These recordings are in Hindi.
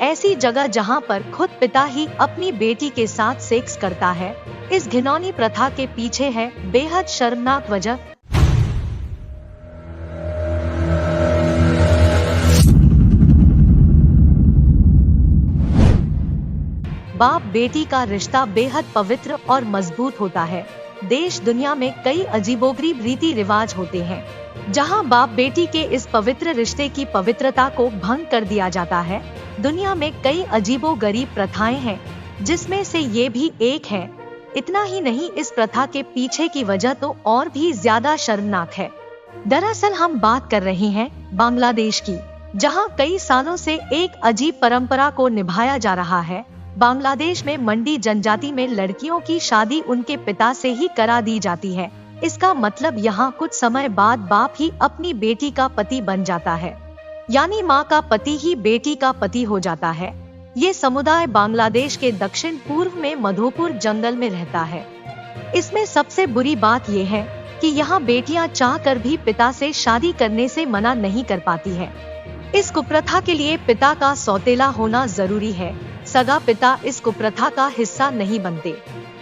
ऐसी जगह जहां पर खुद पिता ही अपनी बेटी के साथ सेक्स करता है। इस घिनौनी प्रथा के पीछे है बेहद शर्मनाक वजह। बाप बेटी का रिश्ता बेहद पवित्र और मजबूत होता है। देश दुनिया में कई अजीबोगरीब रीति रिवाज होते हैं जहां बाप बेटी के इस पवित्र रिश्ते की पवित्रता को भंग कर दिया जाता है। दुनिया में कई अजीबोगरीब प्रथाएं हैं जिसमें से ये भी एक है। इतना ही नहीं, इस प्रथा के पीछे की वजह तो और भी ज्यादा शर्मनाक है। दरअसल हम बात कर रहे हैं बांग्लादेश की, जहां कई सालों से एक अजीब परंपरा को निभाया जा रहा है। बांग्लादेश में मंडी जनजाति में लड़कियों की शादी उनके पिता से ही करा दी जाती है। इसका मतलब यहाँ कुछ समय बाद बाप ही अपनी बेटी का पति बन जाता है, यानी माँ का पति ही बेटी का पति हो जाता है। ये समुदाय बांग्लादेश के दक्षिण पूर्व में मधोपुर जंगल में रहता है। इसमें सबसे बुरी बात यह है कि यहाँ बेटियां चाहकर भी पिता से शादी करने से मना नहीं कर पाती है। इस कुप्रथा के लिए पिता का सौतेला होना जरूरी है। सगा पिता इस कुप्रथा का हिस्सा नहीं बनते।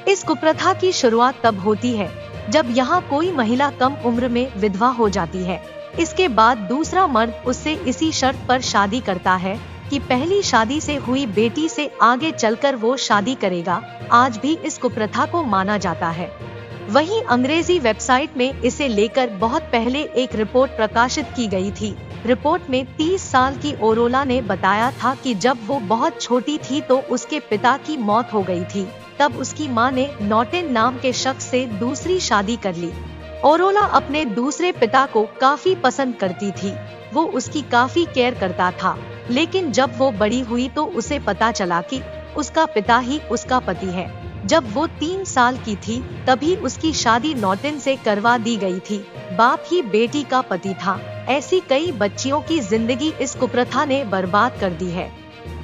इस कुप्रथा की शुरुआत तब होती है जब यहाँ कोई महिला कम उम्र में विधवा हो जाती है। इसके बाद दूसरा मर्द उससे इसी शर्त पर शादी करता है कि पहली शादी से हुई बेटी से आगे चलकर वो शादी करेगा। आज भी इस कुप्रथा को माना जाता है। वहीं अंग्रेजी वेबसाइट में इसे लेकर बहुत पहले एक रिपोर्ट प्रकाशित की गई थी। रिपोर्ट में 30 साल की ओरोला ने बताया था कि जब वो बहुत छोटी थी तो उसके पिता की मौत हो गई थी। तब उसकी मां ने नॉटेन नाम के शख्स से दूसरी शादी कर ली। ओरोला अपने दूसरे पिता को काफी पसंद करती थी। वो उसकी काफी केयर करता था, लेकिन जब वो बड़ी हुई तो उसे पता चला कि उसका पिता ही उसका पति है। जब वो 3 साल की थी तभी उसकी शादी नॉटेन से करवा दी गई थी। बाप ही बेटी का पति था। ऐसी कई बच्चियों की जिंदगी इस कुप्रथा ने बर्बाद कर दी है।